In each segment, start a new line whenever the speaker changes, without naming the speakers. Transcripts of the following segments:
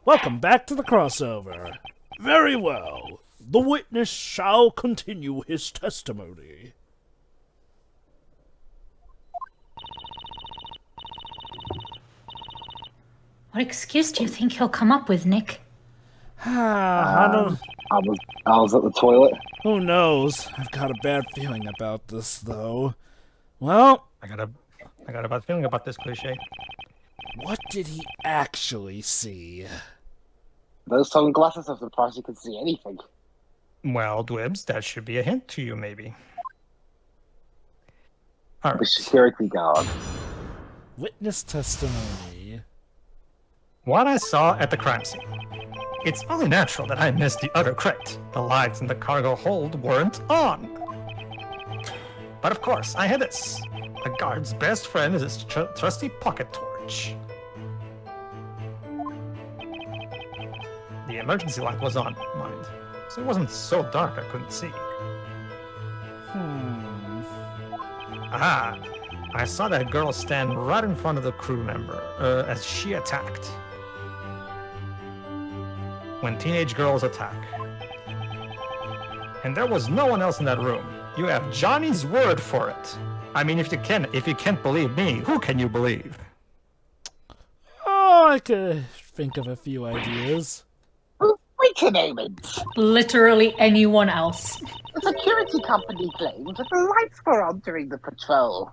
Welcome back to the crossover. Very well. The witness shall continue his testimony.
What excuse do you think he'll come up with, Nick?
I don't...
I was at the toilet.
Who knows? I've got a bad feeling about this, though. Well,
I got a bad feeling about this cliche.
what did he actually see?
Those sunglasses, I'm surprised you could see anything.
Well, Dwibs, that should be a hint to you, maybe. All
The
right.
security guard.
Witness testimony.
What I saw at the crime scene. It's only natural that I missed the other crate. The lights in the cargo hold weren't on. But of course, I had this. A guard's best friend is his trusty pocket torch. The emergency light was on, mind. So it wasn't so dark I couldn't see. Aha! I saw that girl stand right in front of the crew member as she attacked. When teenage girls attack. And there was no one else in that room. You have Johnny's word for it. I mean, if you can't believe me, who can you believe?
Oh, I could think of a few ideas.
Wait a moment.
Literally anyone else.
The security company claimed that the lights were on during the patrol.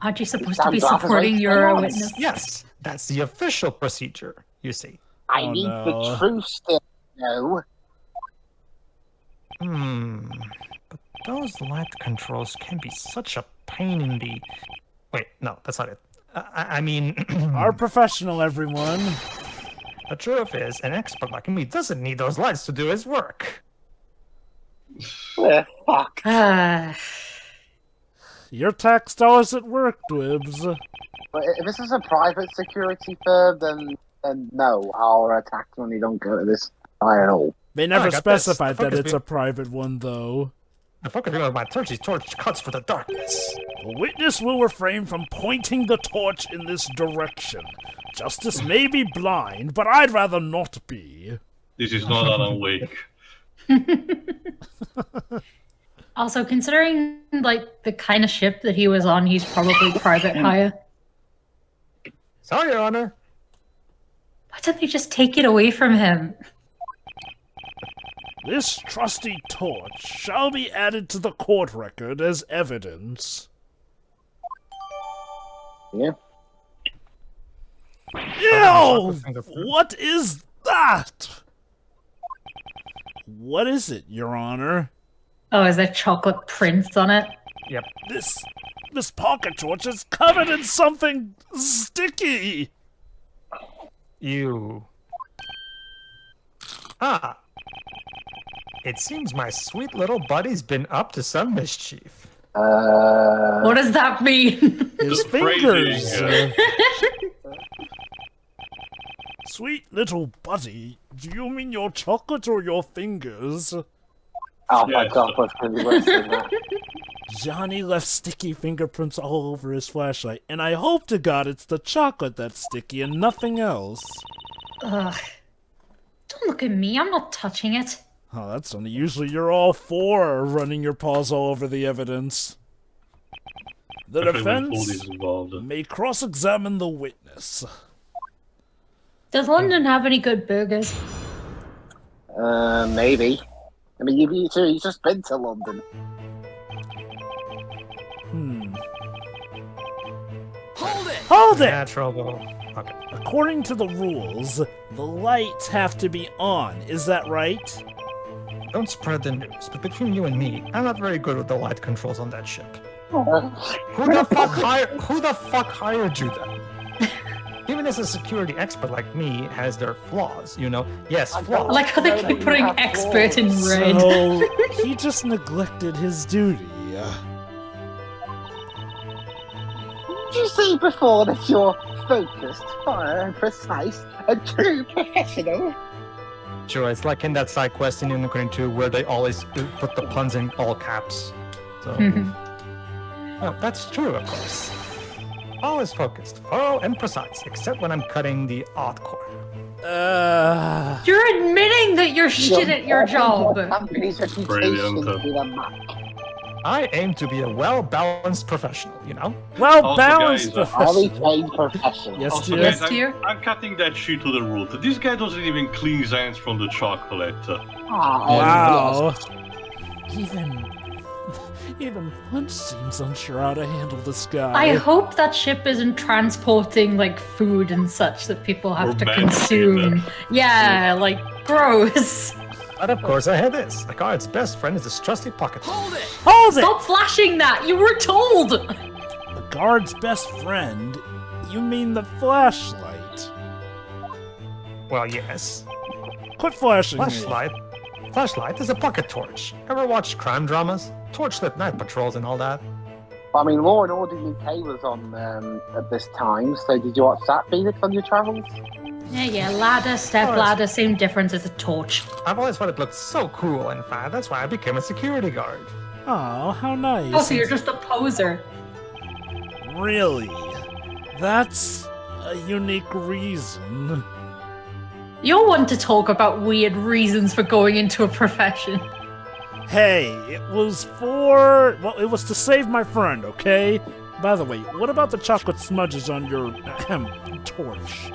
Aren't you supposed to be
Sounds awful,
supporting
right?
your witness?
Yes, that's the official procedure, you see.
I
Oh,
need
no.
the truth still, no.
But those light controls can be such a pain in the... Wait, no, that's not it. I mean...
Our professional, everyone.
The truth is, an expert like me doesn't need those lights to do his work.
Fuck.
Your tax dollars at work, Dwibs.
But if this is a private security firm, then no, our tax money don't go to this at all.
They never
I got this.
specified
The
that
focus
it's a private one, though.
The focus of my torch cuts for the darkness.
The witness will refrain from pointing the torch in this direction. Justice may be blind, but I'd rather not be.
This is not Alan Wake.
Also, considering like the kind of ship that he was on, he's probably private hire.
Sorry, Your Honor.
Why didn't they just take it away from him?
This trusty torch shall be added to the court record as evidence.
Yeah.
Ew! What is that? What is it, Your Honor?
Oh, is there chocolate prints on it?
Yep.
This pocket torch is covered in something sticky.
You. Ah. It seems my sweet little buddy's been up to some mischief.
What does that mean?
His
Just
fingers.
phrasing,
Sweet little buddy, do you mean your chocolate or your fingers?
Oh my
Yes.
god, what's going to be worse than that?
Johnny left sticky fingerprints all over his flashlight, and I hope to God it's the chocolate that's sticky and nothing else.
Ugh. Don't look at me. I'm not touching it.
Oh, that's unusual. You're all for running your paws all over the evidence. The
especially when
defense
Foley's involved.
may cross-examine the witness.
Does London have any good burgers?
Maybe. I mean, you've just been to London.
Hold it!
Natural though. Okay.
According to the rules, the lights have to be on. Is that right?
Don't spread the news, but between you and me, I'm not very good with the light controls on that ship. Who the fuck hired you then? Even as a security expert like me has their flaws, you know? Yes,
I
flaws.
like how they keep putting expert in red.
So, he just neglected his duty.
Did you say before that you're focused, precise, and true professional?
Sure, it's like in that side quest in Unicorn 2 where they always put the puns in all caps. So, well, that's true, of course. always focused, thorough, and precise, except when I'm cutting the odd corner.
You're admitting that you're shit at your job.
Your company's reputation
Brilliant.
to the mark.
I aim to be a well-balanced professional, you know?
Well balanced.
guys,
Highly trained professional.
Yes,
Also,
dear.
guys,
Yes, dear.
I'm cutting that shit to the root. This guy doesn't even clean his hands from the chocolate.
Wow. Even Punch seems unsure how to handle this guy.
I hope that ship isn't transporting like food and such that people have
Or
to
medicine.
consume. Yeah, like gross.
But of course I had this. The guard's best friend is his trusty pocket.
Hold it!
Stop flashing that. You were told.
The guard's best friend? You mean the flashlight?
Well, yes.
Quit flashing me.
Flashlight is a pocket torch. Ever watched crime dramas? Torchlit night patrols and all that?
I mean, Law and Order UK was on at this time, so did you watch that, Phoenix, on your travels?
Yeah, ladder, step
Oh,
ladder, same difference as a torch.
I've always thought it looked so cool, in fact. That's why I became a security guard.
Oh, how nice.
Oh, so you're just a poser.
Really? That's a unique reason.
You're one to talk about weird reasons for going into a profession.
Hey, it was to save my friend, okay? By the way, what about the chocolate smudges on your torch?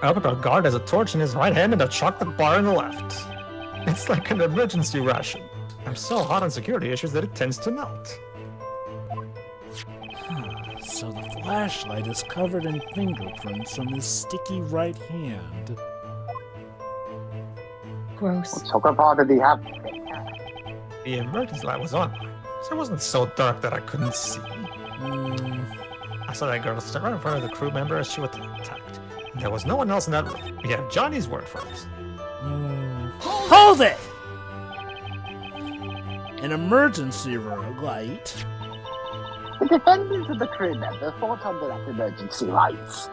Our guard has a torch in his right hand and a chocolate bar in the left. It's like an emergency ration. I'm so hot on security issues that it tends to melt.
So the flashlight is covered in fingerprints on his sticky right hand.
Gross.
What chocolate bar did he have?
The emergency light was on, so it wasn't so dark that I couldn't see. I saw that girl stand right in front of the crew member as she was attacked. And there was no one else in that room. We have Johnny's word for it.
Hold it! An emergency light?
The defendant and the crew member fought under that emergency lights.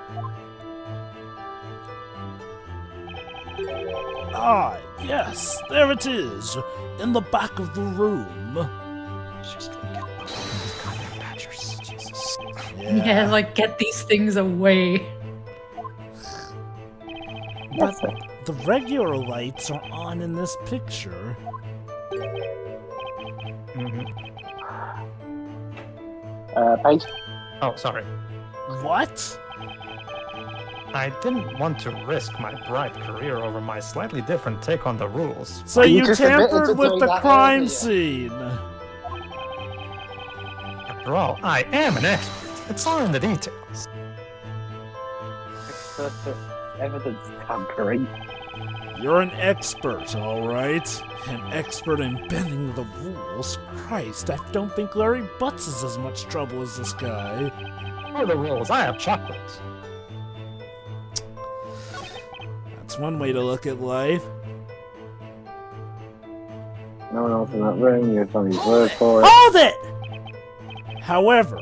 Ah, yes, there it is, in the back of the room.
She's gonna get up from these goddamn badgers. Jesus.
Yeah, like get these things away.
But the regular lights are on in this picture.
Page.
Oh, sorry.
What?
I didn't want to risk my bright career over my slightly different take on the rules.
So
You
you
just admitted
tampered
to
with
doing
the
that
crime
earlier.
scene.
After all, I am an expert. It's all in the details.
Evidence tampering.
You're an expert, all right? An expert in bending the rules. Christ, I don't think Larry Butts is as much trouble as this guy.
For the rules, I have chocolate.
That's one way to look at life.
No one else in that room, you're Johnny's word for it.
Hold it! However,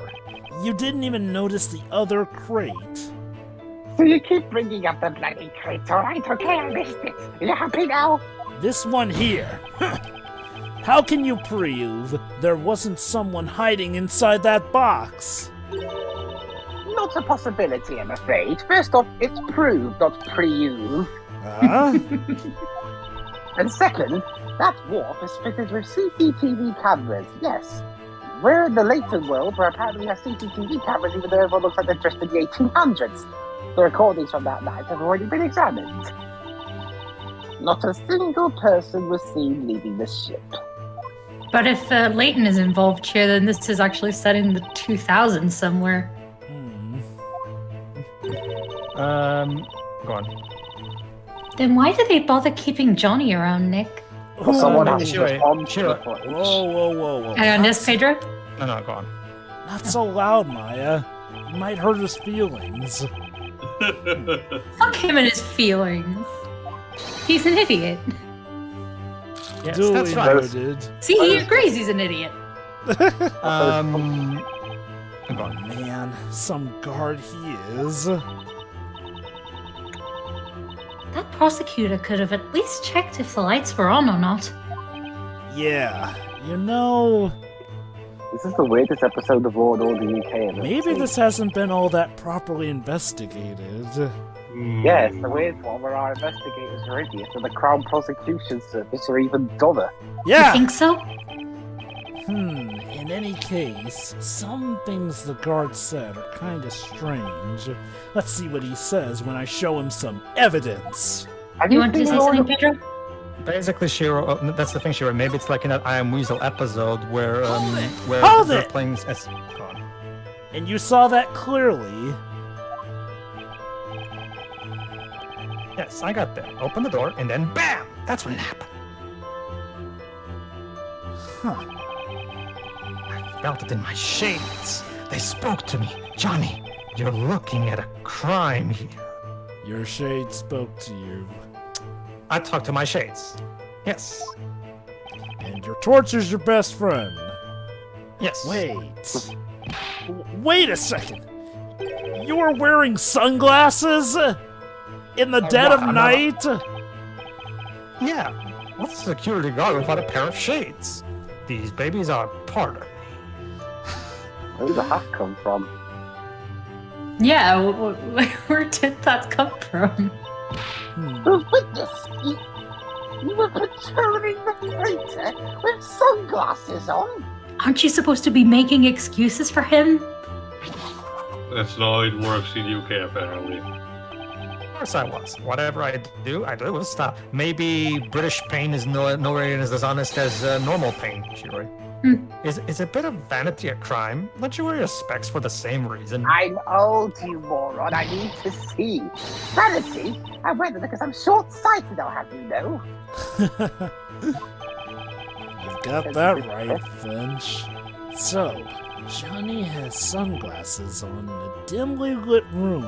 you didn't even notice the other crate.
So you keep bringing up the bloody crate, alright? Okay, I missed it. Are you happy now?
This one here. How can you prove there wasn't someone hiding inside that box?
Not a possibility, I'm afraid. First off, it's proved, not presumed.
Huh?
And second, that wharf is fitted with CCTV cameras, yes. We're in the Layton world where apparently we have CCTV cameras even though everyone looks like they're dressed in the 1800s. The recordings from that night have already been examined. Not a single person was seen leaving the ship.
But if Layton is involved here, then this is actually set in the 2000s somewhere.
Go on.
Then why do they bother keeping Johnny around, Nick?
Well, someone
Whoa,
has to
Shiro,
respond to
Shiro.
the footage.
whoa.
Hang on, this, Pedro?
No, go on.
Not so loud, Maya. You might hurt his feelings.
Fuck him and his feelings. He's an idiot.
Yes,
Duly
that's right.
noted.
See, he agrees he's an idiot.
Go on.
Man, some guard he is.
That prosecutor could have at least checked if the lights were on or not.
Yeah, you know,
This is the weirdest episode of All the UK. I've ever
Maybe
seen.
this hasn't been all that properly investigated.
Yeah, it's the weird one where our investigators are idiots and the Crown Prosecution Service or even dumber.
You
Yeah!
think so?
In any case, some things the guard said are kind of strange. Let's see what he says when I show him some evidence.
Have
You want to
seen
say
Lord
something,
of-
Pedro?
Basically, Shiro, that's the thing, Shiro. Maybe it's like in that I Am Weasel episode where
Hold
they're
it!
playing S. Go on.
And you saw that clearly.
Yes, I got there. Open the door, and then BAM! That's when it happened.
Huh.
I felt it in my shades. They spoke to me. Johnny, you're looking at a crime here.
Your shade spoke to you.
I talked to my shades. Yes.
And your torture's your best friend.
Yes.
Wait a second. You were wearing sunglasses? In the dead of
I'm
night?
Yeah. What's a security guard without a pair of shades? These babies are part of me.
Where did the hat come from?
Yeah, where did that come from?
The witness! You were patrolling the waiter with sunglasses on?
Aren't you supposed to be making excuses for him?
That's not how it works in UK, apparently.
Of course I was. Whatever I do with style. Maybe British pain is nowhere as dishonest as normal pain, Shiroi. Is a bit of vanity a crime? Don't you wear your specs for the same reason?
I'm old, you moron. I need to see. Vanity? I wear them because I'm short-sighted, I'll have you know.
You've got that right, Finch. So, Johnny has sunglasses on in a dimly lit room.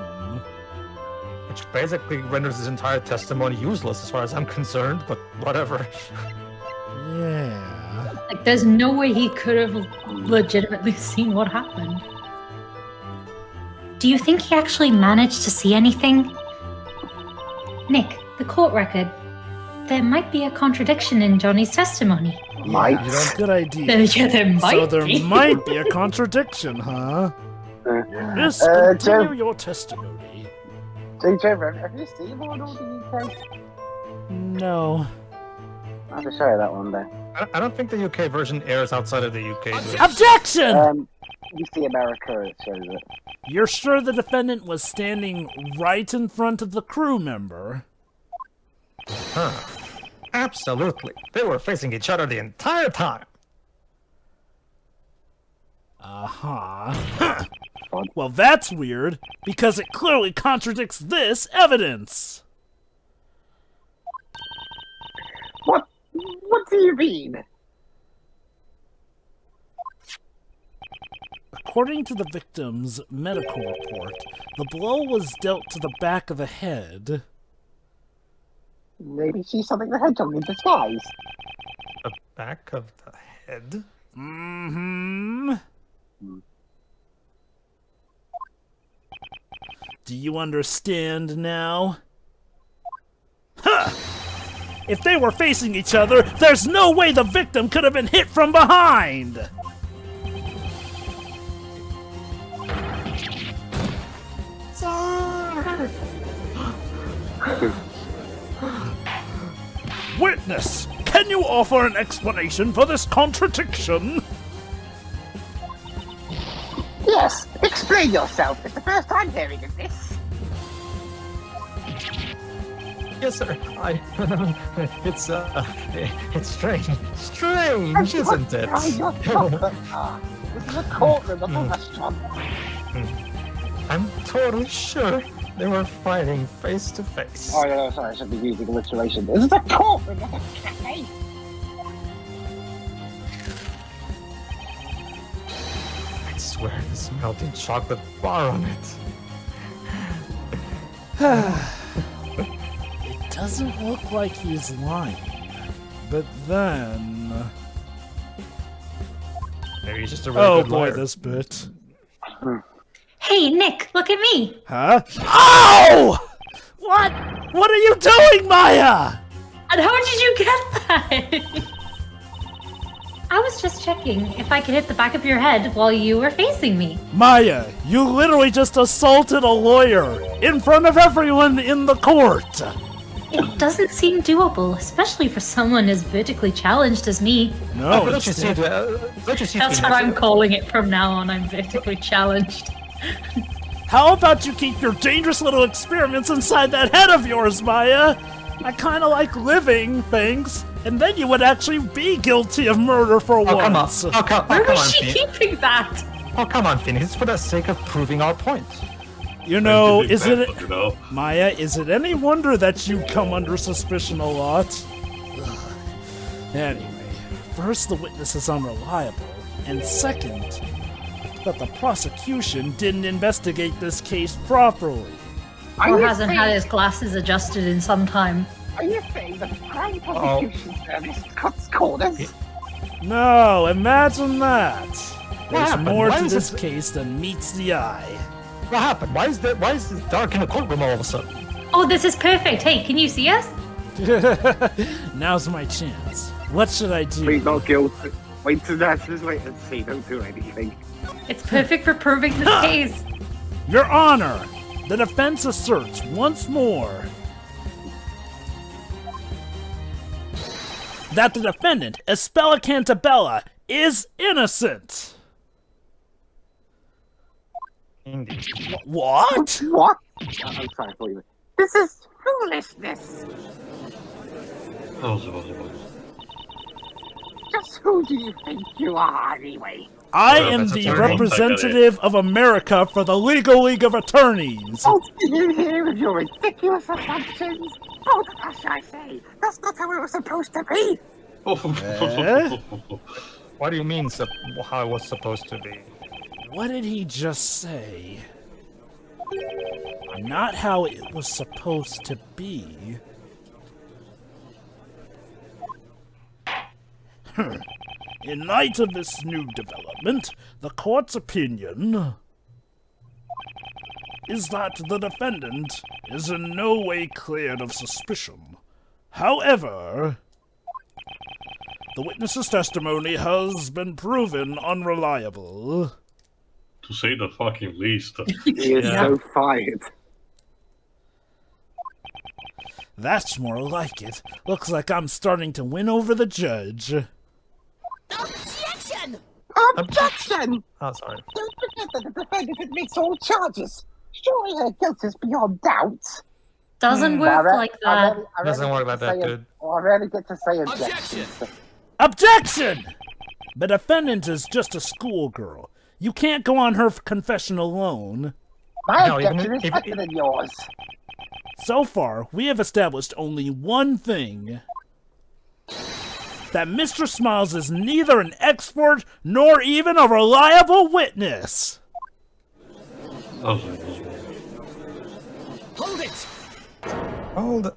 Which basically renders his entire testimony useless as far as I'm concerned, but whatever.
Yeah.
Like, there's no way he could have legitimately seen what happened. Do you think he actually managed to see anything? Nick, the court record. There might be a contradiction in Johnny's testimony.
Might.
You know, good idea.
Yeah, there might
So there
be.
might be a contradiction, huh? Yes,
Joe-
continue your testimony.
Jovah, have you seen Lord of the UK?
No.
I'll have to show you that one day.
I don't think the UK version airs outside of the UK.
Objection!
You see America, it shows it.
You're sure the defendant was standing right in front of the crew member?
Huh. Absolutely. They were facing each other the entire time.
Uh-huh. Well, that's weird, because it clearly contradicts this evidence.
What do you mean?
According to the victim's medical report, the blow was dealt to the back of the head.
Maybe she's something the hedgehog in disguise.
The back of the head?
Mm-hmm. Do you understand now? Ha! If they were facing each other, there's no way the victim could have been hit from behind! Witness, can you offer an explanation for this contradiction?
Yes, explain yourself. It's the first time hearing of this.
Yes, sir. It's strange. Strange, isn't it?
Oh, you're chocolate. This is a courtroom, not a restaurant.
I'm totally sure they were fighting face to face.
Oh, no, sorry, I should be using alliteration. This is a courtroom, not a cafe.
I swear this melting chocolate bar on it.
It doesn't look like he's lying. But then...
Maybe he's just a really
Oh
good
boy,
liar.
this bit.
Hey, Nick, look at me.
Huh? Oh! What? What are you doing, Maya?
And how did you get that? I was just checking if I could hit the back of your head while you were facing me.
Maya, you literally just assaulted a lawyer in front of everyone in the court.
It doesn't seem doable, especially for someone as vertically challenged as me.
No,
Don't you see? Don't you see?
That's what I'm calling it from now on. I'm vertically challenged.
How about you keep your dangerous little experiments inside that head of yours, Maya? I kind of like living things, and then you would actually be guilty of murder for once.
Come on.
Where
Come
was
on,
she
Phoenix.
keeping that?
Oh, come on, Phoenix. It's for the sake of proving our point.
You know,
Big
is it,
example, you know?
Maya, is it any wonder that you come under suspicion a lot? Ugh. Anyway, first the witness is unreliable, and second, that the prosecution didn't investigate this case properly.
Or hasn't had his glasses adjusted in some time.
Are you saying the Crown Prosecution Service cuts corners?
No, imagine that. There's
happened?
more
Why
to
is
this
this-
case than meets the eye.
What happened? Why is it dark in the courtroom all of a sudden?
Oh, this is perfect. Hey, can you see us?
Now's my chance. What should I do?
Wait, not guilty. Wait to that. Just wait and see. Don't do anything.
It's perfect for proving this case.
Your Honor, the defense asserts once more that the defendant, Espella Cantabella, is innocent.
Indeed.
What?
What? I'm sorry for you. This is foolishness. Just who do you think you are, anyway?
I
Well,
am
that's
the
a terrible
representative of America for the Legal League of Attorneys.
Don't you hear with your ridiculous assumptions? Oh, what should I say? That's not how it was supposed to be.
What do you mean, how it was supposed to be?
What did he just say? Not how it was supposed to be. In light of this new development, the court's opinion is that the defendant is in no way cleared of suspicion. However, the witness's testimony has been proven unreliable.
To say the fucking least.
He is so fired.
That's more like it. Looks like I'm starting to win over the judge.
Objection!
Oh, sorry.
Don't forget that the defendant admits all charges. Surely her guilt is beyond doubt.
Doesn't work like that.
Doesn't work like that, dude.
I rarely get to say objection.
Objection! The defendant is just a schoolgirl. You can't go on her confession alone.
My
No, even
objection is
if-
better than yours.
So far, we have established only one thing. That Mr. Smiles is neither an expert nor even a reliable witness.
Hold
it!
Hold it.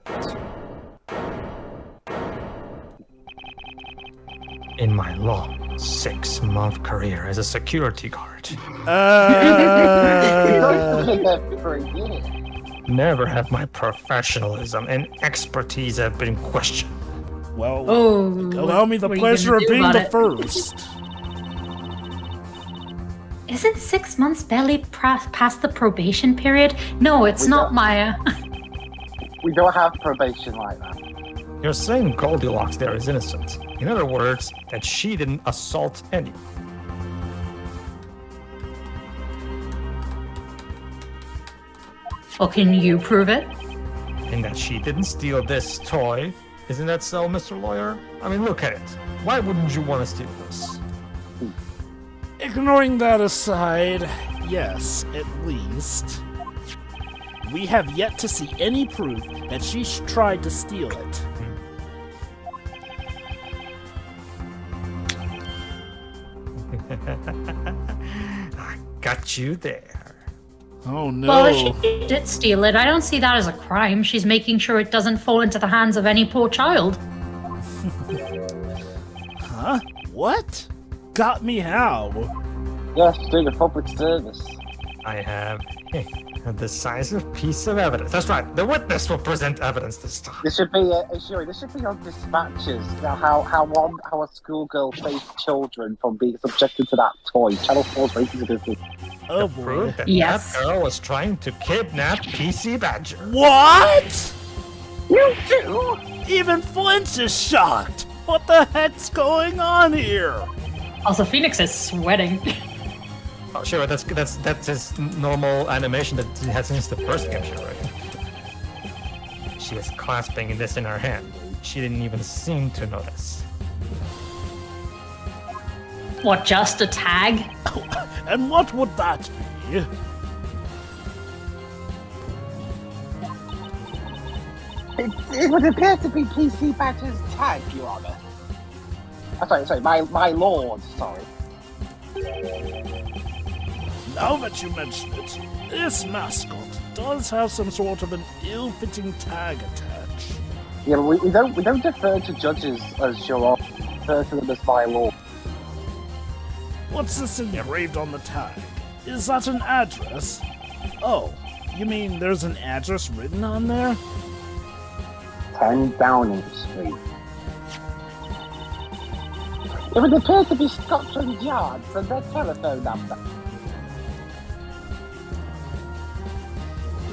In my long 6-month career as a security guard,
He's only been there for a year.
never have my professionalism and expertise have been questioned.
Well,
Oh,
allow me the
what are you
pleasure
gonna
of
do
being
about
the
it?
first.
Isn't 6 months barely past the probation period? No, it's
We
not,
don't-
Maya.
We don't have probation like that.
You're saying Goldilocks there is innocent. In other words, that she didn't assault anyone.
Well, can you prove it?
And that she didn't steal this toy. Isn't that so, Mr. Lawyer? I mean, look at it. Why wouldn't you want to steal this?
Ignoring that aside, yes, at least. We have yet to see any proof that she tried to steal it.
I got you there.
Oh no.
Well, if she did steal it, I don't see that as a crime. She's making sure it doesn't fall into the hands of any poor child.
Huh? What? Got me how?
Yes, doing a public service.
I have A decisive piece of evidence. That's right. The witness will present evidence this time.
This should be on dispatches. How a schoolgirl saved children from being subjected to that toy. Channel 4's racism.
Oh
To
boy.
prove that
Yes.
that girl was trying to kidnap PC Badger.
What?
You do?
Even Flinch is shocked. What the heck's going on here?
Also, Phoenix is sweating.
Oh, sure, that's his normal animation that he had since the first game, sure, right? She was clasping this in her hand. She didn't even seem to notice.
What, just a tag?
And what would that be?
It would appear to be PC Badger's tag, Your Honor. Sorry, my lord, sorry.
Now that you mention it, this mascot does have some sort of an ill-fitting tag attached.
Yeah, we don't defer to judges as Your Honor. We defer to them as my lord.
What's this engraved on the tag? Is that an address? Oh, you mean there's an address written on there?
10 Downing Street. It would appear to be Scotland Yard and their telephone number.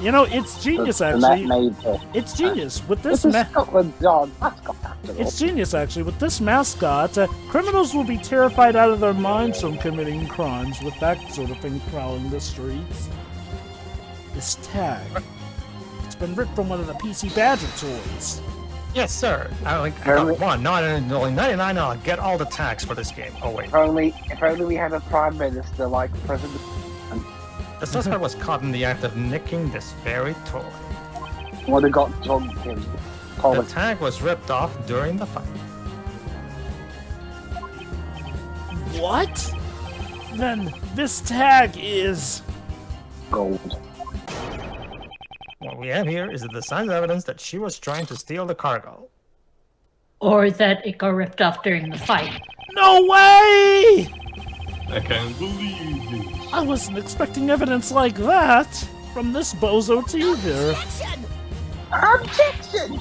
You know, it's genius actually. It's genius with this.
This is Scotland Yard mascot, after all.
It's genius actually with this mascot. Criminals will be terrified out of their minds from committing crimes with that sort of thing prowling the streets. This tag. It's been ripped from one of the PC Badger toys.
Yes, sir. I got one. Not only 99. I'll get all the tags for this game. Oh wait.
If only we had a prime minister like President.
The suspect was caught in the act of nicking this very toy.
Would have got drunk in
The
college.
tag was ripped off during the fight.
What? Then this tag is.
Gold.
What we have here is the decisive evidence that she was trying to steal the cargo.
Or that it got ripped off during the fight.
No way!
I can't believe this.
I wasn't expecting evidence like that from this bozo either.
Objection!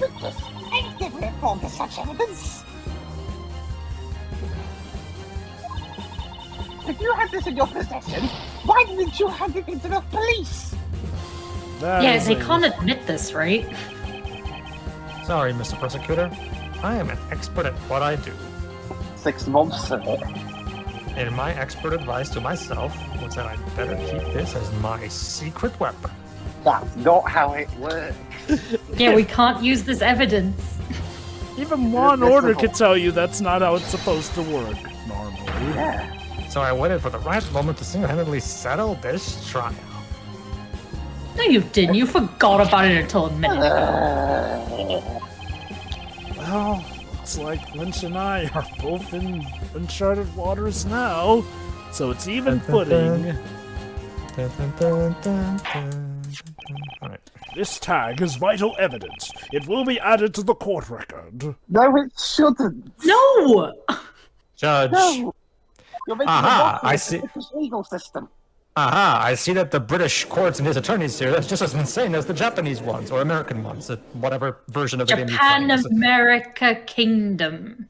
Witness, I never informed of such evidence. If you had this in your possession, why didn't you hand it into the police?
Yeah, they can't admit this, right?
Sorry, Mr. Prosecutor. I am an expert at what I do.
6 months of it.
And my expert advice to myself was that I'd better keep this as my secret weapon.
That's not how it works.
Yeah, we can't use this evidence.
Even Law and Order could tell you that's not how it's supposed to work normally.
Yeah.
So I waited for the right moment to single-handedly settle this trial.
No, you didn't. You forgot about it until a minute ago.
Well, looks like Lynch and I are both in uncharted waters now, so it's even footing.
Alright.
This tag is vital evidence. It will be added to the court record.
No, it shouldn't.
No!
Judge.
No. You're making
Aha,
a
I
mockery
see.
of the British legal system.
Aha, I see that the British courts and his attorneys here that's just as insane as the Japanese ones, or American ones, whatever version of the game you're
Japan,
playing.
America, Kingdom.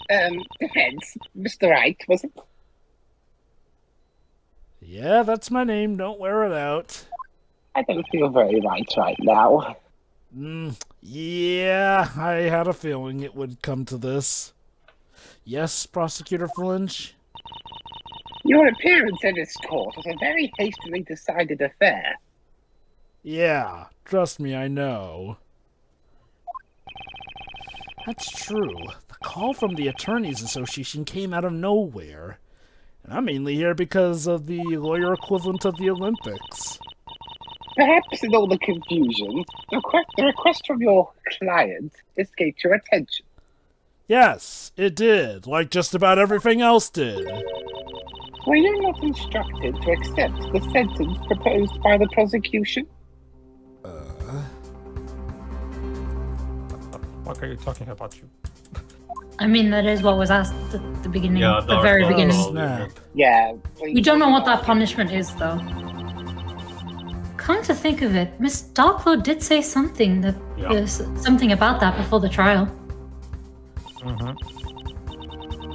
Defense, Mr. Wright, was it?
Yeah, that's my name. Don't wear it out.
I don't feel very right now.
Yeah, I had a feeling it would come to this. Yes, Prosecutor Flinch?
Your appearance in this court was a very hastily decided affair.
Yeah, trust me, I know. That's true. The call from the Attorneys Association came out of nowhere. And I'm mainly here because of the lawyer equivalent of the Olympics.
Perhaps in all the confusion, the request from your client escaped your attention.
Yes, it did, like just about everything else did.
Were you not instructed to accept the sentence proposed by the prosecution?
What are you talking about, you?
I mean, that is what was asked at the beginning,
Yeah,
the very
Dark
beginning.
Souls.
Snap.
Yeah.
We don't know what that punishment is, though. Come to think of it, Miss Darklow did say something that something about that before the trial.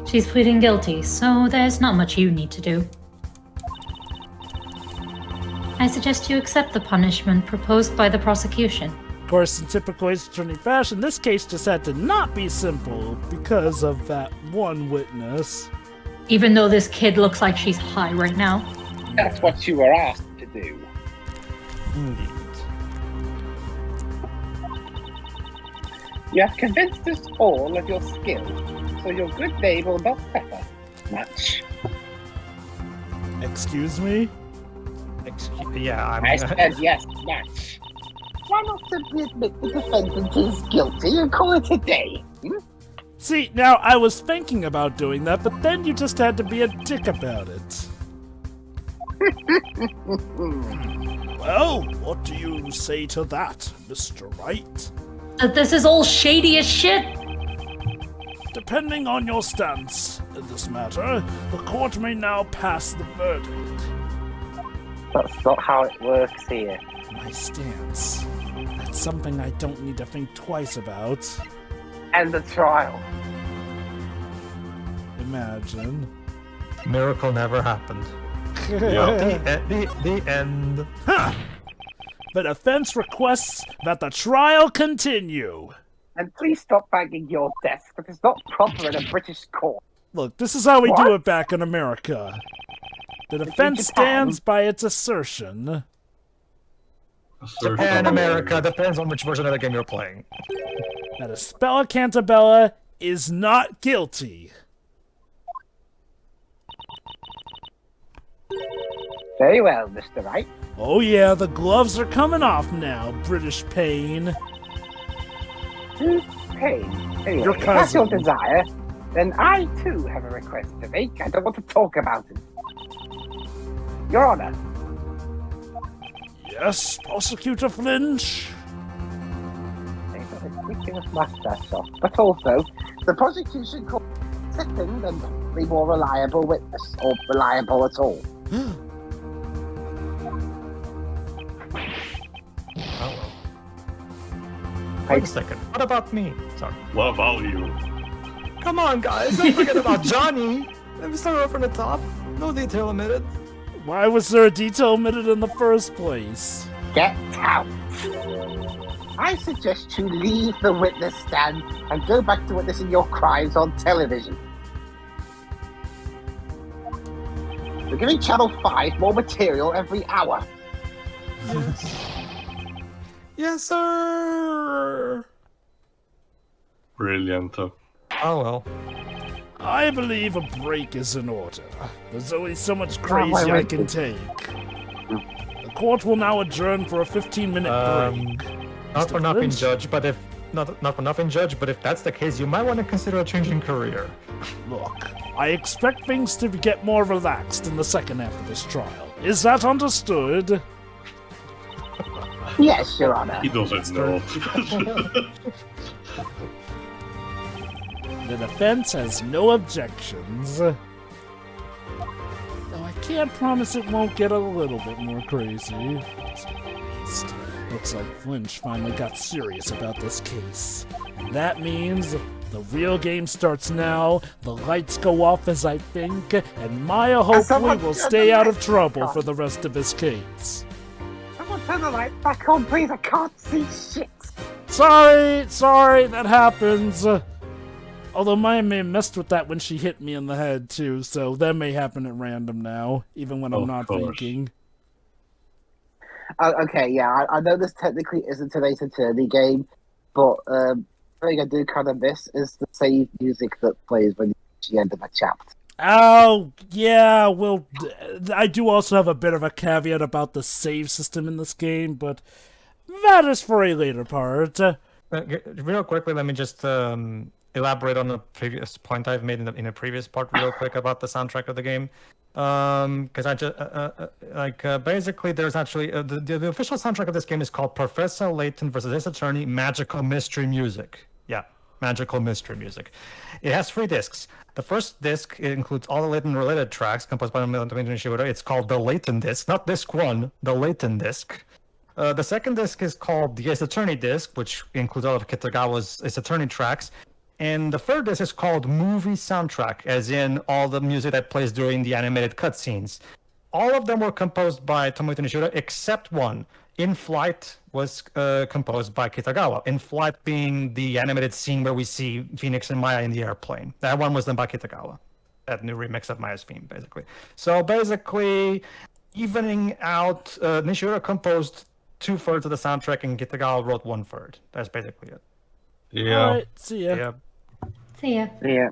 She's pleading guilty, so there's not much you need to do. I suggest you accept the punishment proposed by the prosecution.
Of course, in typical Ace Attorney fashion, this case just had to not be simple because of that one witness.
Even though this kid looks like she's high right now.
That's what you were asked to do.
Indeed.
You have convinced us all of your skill, so your good name will not suffer much.
Excuse me?
Yeah,
I said yes, much. Why not simply admit the defendant is guilty and call it a day?
See, now I was thinking about doing that, but then you just had to be a dick about it. Well, what do you say to that, Mr. Wright?
That this is all shady as shit?
Depending on your stance in this matter, the court may now pass the verdict.
That's not how it works here.
My stance. That's something I don't need to think twice about.
And the trial.
Imagine.
Miracle never happened. The end.
Huh. The defense requests that the trial continue.
And please stop banging your desk, because it's not proper in a British court.
Look, this is how we do
What?
it back in America. The defense stands by its assertion.
Japan, America, depends on which version of the game you're playing.
That Espella Cantabella is not guilty.
Very well, Mr. Wright.
Oh yeah, the gloves are coming off now, British Pain.
Who's pain? Anyway,
Your
if that's your
cousin.
desire, then I too have a request to make. I don't want to talk about it. Your Honor,
Yes, Prosecutor Flinch.
they've got a ridiculous mustache off, but also, the prosecution called second and probably more reliable witness, or reliable at all.
Oh well. Wait a second. What about me? Sorry.
What about you?
Come on, guys. Don't forget about Johnny. Let me start off from the top. No detail omitted.
Why was there a detail omitted in the first place?
Get out! I suggest you leave the witness stand and go back to witnessing your crimes on television. We're giving Channel 5 more material every hour.
Yes, sir.
Brilliant.
Oh well.
I believe a break is in order. There's only so much crazy
wait,
I
wait.
can take. The court will now adjourn for a 15-minute break.
Not for nothing,
Lynch?
Judge, but if not for nothing, Judge, but if that's the case, you might want to consider a change in career.
Look, I expect things to get more relaxed in the second half of this trial. Is that understood?
Yes, Your Honor.
He doesn't know.
The defense has no objections. Though I can't promise it won't get a little bit more crazy. Looks like Flinch finally got serious about this case. And that means the real game starts now, the lights go off as I think, and Maya hopefully
someone
will
turn
stay
the
out of
lights
trouble
back on.
for the rest of his case.
Someone turn the lights back on, please. I can't see shit.
Sorry, that happens. Although Maya may have messed with that when she hit me in the head too, so that may happen at random now, even when I'm
Of
not
course.
thinking.
Okay, yeah, I know this technically isn't an Ace Attorney game, but the thing I do kind of miss is the save music that plays when you reach the end of a chapter.
Oh, yeah, well, I do also have a bit of a caveat about the save system in this game, but that is for a later part.
Real quickly, let me just elaborate on a previous point I've made in a previous part real quick about the soundtrack of the game. Because I just basically there's actually the official soundtrack of this game is called Professor Layton vs. Ace Attorney Magical Mystery Music. Yeah, magical mystery music. It has 3 discs. The first disc includes all the Layton-related tracks composed by Tomohito Nishibura. It's called the Layton disc, not disc 1, the Layton disc. The second disc is called the Ace Attorney disc, which includes all of Kitagawa's Ace Attorney tracks. And the third disc is called Movie Soundtrack, as in all the music that plays during the animated cutscenes. All of them were composed by Tomohito Nishibura, except one. In Flight was composed by Kitagawa. In Flight being the animated scene where we see Phoenix and Maya in the airplane. That one was done by Kitagawa. That new remix of Maya's theme, basically. So basically, evening out, Nishibura composed 2/3 of the soundtrack and Kitagawa wrote 1/3. That's basically it.
Yeah.
All right, see ya.
Yeah.
See ya.
Yeah.